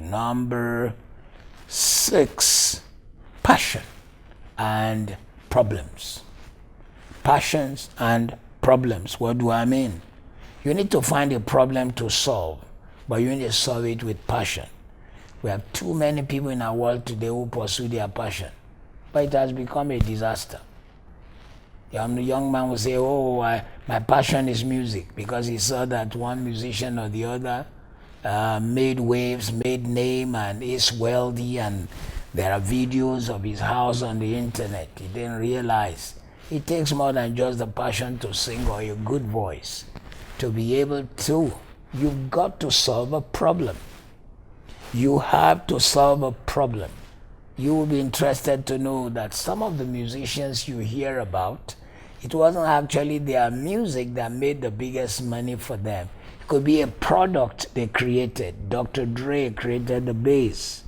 Number 6, passion and problems. Passions and problems. What do I mean? You need to find a problem to solve, but you need to solve it with passion. We have too many people in our world today who pursue their passion, but it has become a disaster. The young man will say, my passion is music, because he saw that one musician or the other made waves, made name, and is wealthy, and there are videos of his house on the internet. He didn't realize it takes more than just the passion to sing or a good voice. To be able to, you've got to solve a problem. You have to solve a problem. You will be interested to know that some of the musicians you hear about, it wasn't actually their music that made the biggest money for them. It could be a product they created. Dr. Dre created the bass.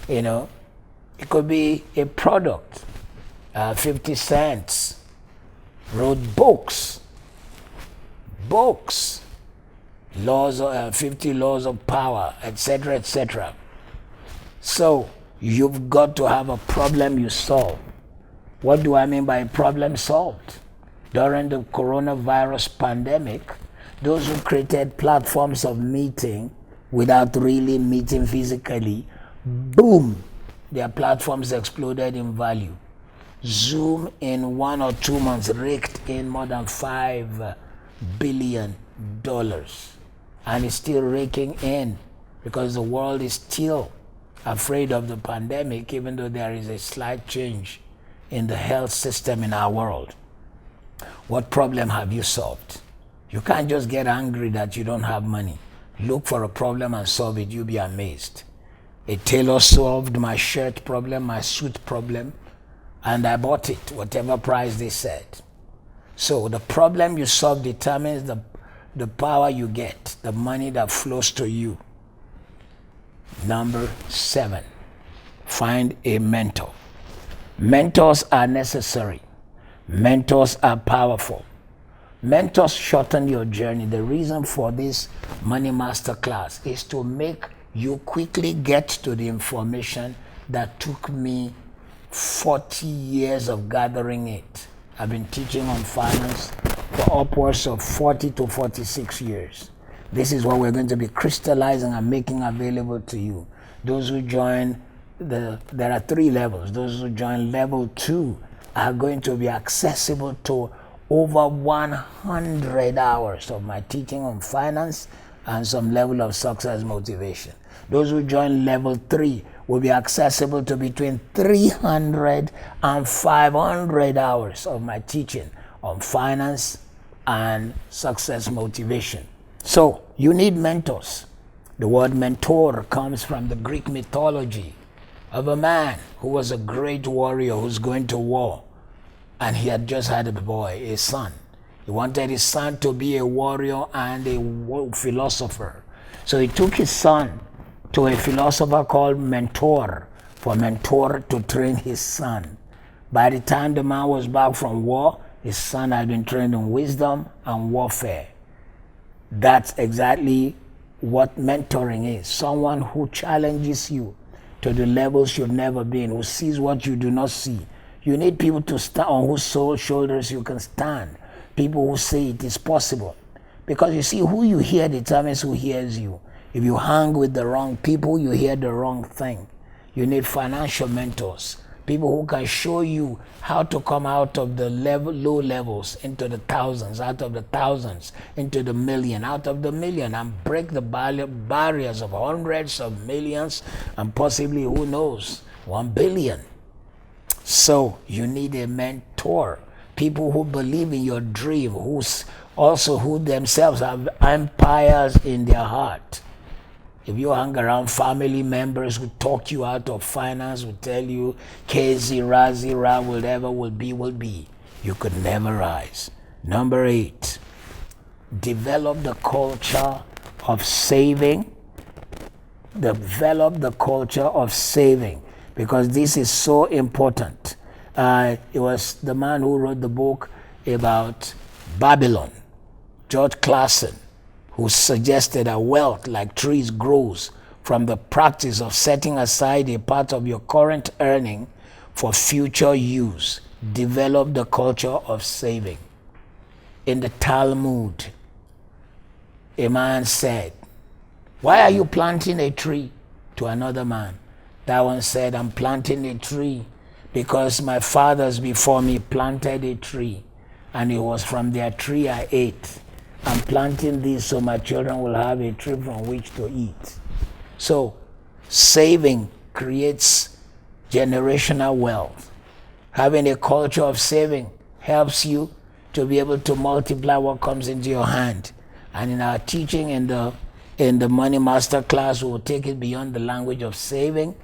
It could be a product. 50 Cent wrote books. 50 laws of power, etc., etc. So you've got to have a problem you solve. What do I mean by problem solved? During the coronavirus pandemic, those who created platforms of meeting without really meeting physically, boom, their platforms exploded in value. Zoom in 1 or 2 months raked in more than $5 billion, and it's still raking in because the world is still afraid of the pandemic, even though there is a slight change in the health system in our world. What problem have you solved? You can't just get angry that you don't have money. Look for a problem and solve it. You'll be amazed. A tailor solved my shirt problem, my suit problem, and I bought it, whatever price they said. So the problem you solve determines the power you get, the money that flows to you. Number 7, find a mentor. Mentors are necessary. Mentors are powerful. Mentors shorten your journey. The reason for this Money Master class is to make you quickly get to the information that took me 40 years of gathering it. I've been teaching on finance for upwards of 40 to 46 years. This is what we're going to be crystallizing and making available to you. Those who join, there are 3 levels. Those who join level 2 are going to be accessible to over 100 hours of my teaching on finance and some level of success motivation. Those who join level 3 will be accessible to between 300 and 500 hours of my teaching on finance and success motivation. So you need mentors. The word mentor comes from the Greek mythology of a man who was a great warrior who's going to war, and he had just had a boy, a son. He wanted his son to be a warrior and a philosopher. So he took his son to a philosopher called Mentor, for Mentor to train his son. By the time the man was back from war, his son had been trained in wisdom and warfare. That's exactly what mentoring is. Someone who challenges you to the levels you've never been, who sees what you do not see. You need people to stand on whose shoulders you can stand. People who say it is possible. Because you see, who you hear determines who hears you. If you hang with the wrong people, you hear the wrong thing. You need financial mentors. People who can show you how to come out of the low levels into the thousands, out of the thousands into the million, out of the million, and break the barriers of hundreds of millions and possibly, who knows, 1 billion. So you need a mentor. People who believe in your dream, who themselves have empires in their heart. If you hang around family members who talk you out of finance, who tell you K0, whatever will be, you could never rise. Number 8, develop the culture of saving. Develop the culture of saving, because this is so important. It was the man who wrote the book about Babylon, George Clason, who suggested that wealth, like trees, grows from the practice of setting aside a part of your current earning for future use. Develop the culture of saving. In the Talmud, a man said, "Why are you planting a tree?" to another man. That one said, "I'm planting a tree because my fathers before me planted a tree, and it was from their tree I ate. I'm planting this so my children will have a tree from which to eat." So, saving creates generational wealth. Having a culture of saving helps you to be able to multiply what comes into your hand. And in our teaching in the Money Master class, we'll take it beyond the language of saving.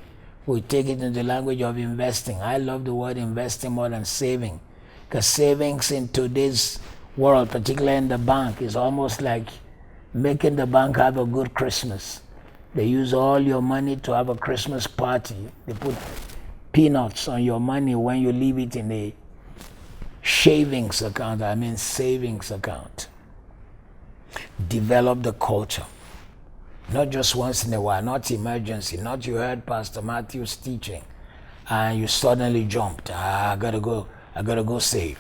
We'll take it into the language of investing. I love the word investing more than saving, because savings in today's world, particularly in the bank, is almost like making the bank have a good Christmas. They use all your money to have a Christmas party. They put peanuts on your money when you leave it in a savings account. Develop the culture. Not just once in a while, not emergency, not you heard Pastor Matthew's teaching and you suddenly jumped. I gotta go save.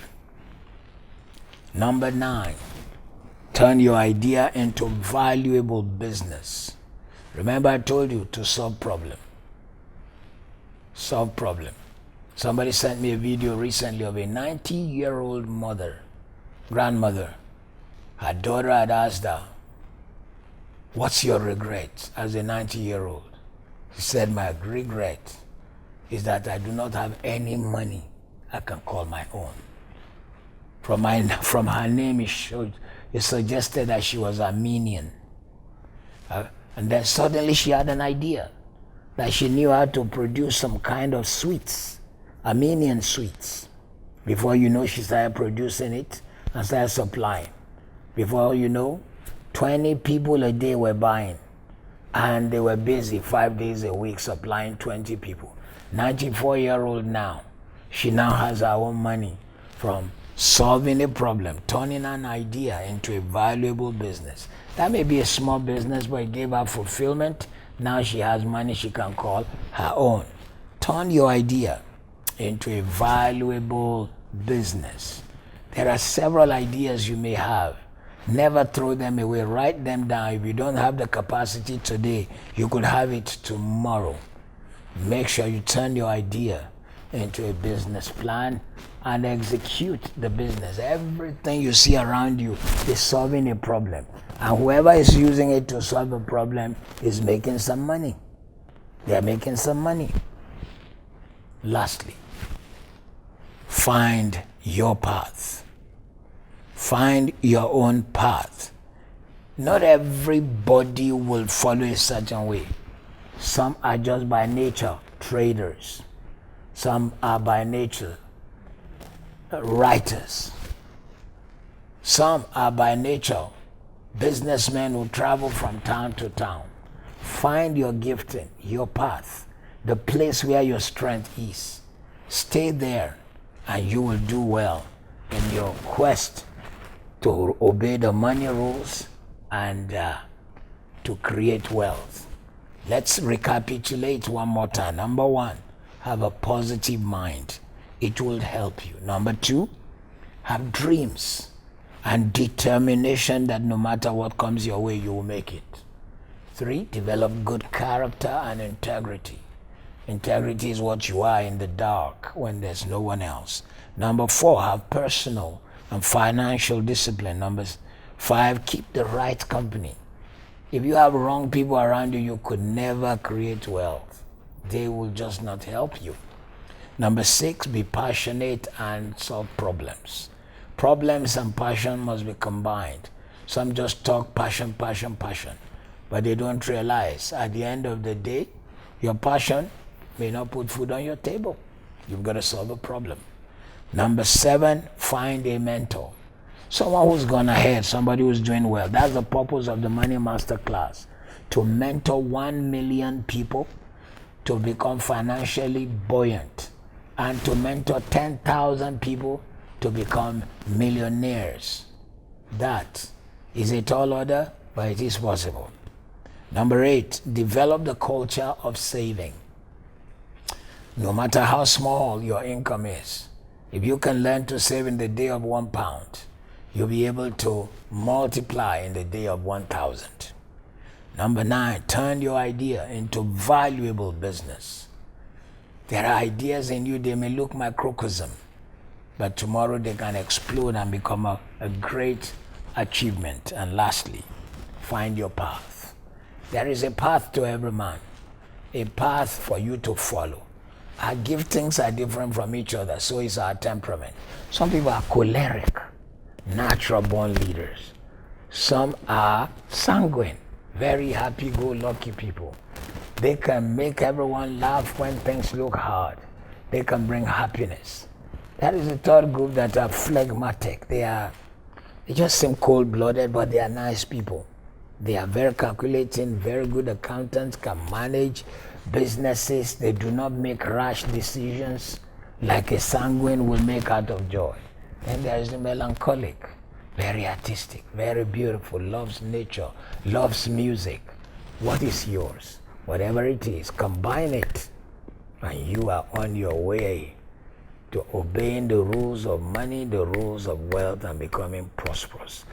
Number 9, turn your idea into valuable business. Remember I told you to solve problem. Solve problem. Somebody sent me a video recently of a 90-year-old grandmother. Her daughter had asked her, "What's your regret as a 90-year-old? She said, "My regret is that I do not have any money I can call my own." From her name, it suggested that she was Armenian. And then suddenly she had an idea that she knew how to produce some kind of sweets, Armenian sweets. Before you know, she started producing it and started supplying. Before you know, 20 people a day were buying, and they were busy 5 days a week supplying 20 people. 94-year-old now. She now has her own money from solving a problem, turning an idea into a valuable business. That may be a small business, but it gave her fulfillment. Now she has money she can call her own. Turn your idea into a valuable business. There are several ideas you may have. Never throw them away. Write them down. If you don't have the capacity today, you could have it tomorrow. Make sure you turn your idea into a business plan and execute the business. Everything you see around you is solving a problem. And whoever is using it to solve a problem is making some money. They are making some money. Lastly, find your path. Find your own path. Not everybody will follow a certain way. Some are just by nature traders. Some are by nature writers. Some are by nature businessmen who travel from town to town. Find your gifting, your path, the place where your strength is. Stay there and you will do well in your quest to obey the money rules and to create wealth. Let's recapitulate one more time. Number 1, have a positive mind. It will help you. Number 2, have dreams and determination that no matter what comes your way, you will make it. 3, develop good character and integrity. Integrity is what you are in the dark when there's no one else. Number 4, have personal and financial discipline. Number 5, keep the right company. If you have wrong people around you, you could never create wealth. They will just not help you. Number 6, be passionate and solve problems. Problems and passion must be combined. Some just talk passion, but they don't realize at the end of the day, your passion may not put food on your table. You've got to solve a problem. Number 7, find a mentor. Someone who's gone ahead, somebody who's doing well. That's the purpose of the Money Master class, to mentor 1 million people to become financially buoyant and to mentor 10,000 people to become millionaires. That is a tall order, but it is possible. Number 8, develop the culture of saving. No matter how small your income is, if you can learn to save in the day of £1, you'll be able to multiply in the day of 1,000. Number 9, turn your idea into valuable business. There are ideas in you, they may look microcosm, but tomorrow they can explode and become a great achievement. And lastly, find your path. There is a path to every man, a path for you to follow. Our giftings are different from each other, so is our temperament. Some people are choleric, natural born leaders. Some are sanguine, very happy-go-lucky people. They can make everyone laugh when things look hard. They can bring happiness. That is the third group that are phlegmatic. They just seem cold-blooded, but they are nice people. They are very calculating, very good accountants, can manage businesses. They do not make rash decisions like a sanguine will make out of joy. Then there is the melancholic, very artistic, very beautiful, loves nature, loves music. What is yours? Whatever it is, combine it, and you are on your way to obeying the rules of money, the rules of wealth, and becoming prosperous.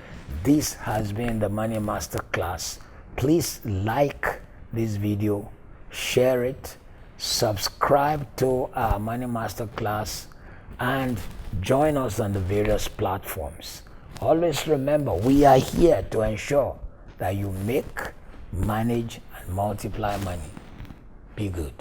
This has been the Money Master Class. Please like this video, share it, subscribe to our Money Master Class, and join us on the various platforms. Always remember, we are here to ensure that you make, manage, and multiply money. Be good.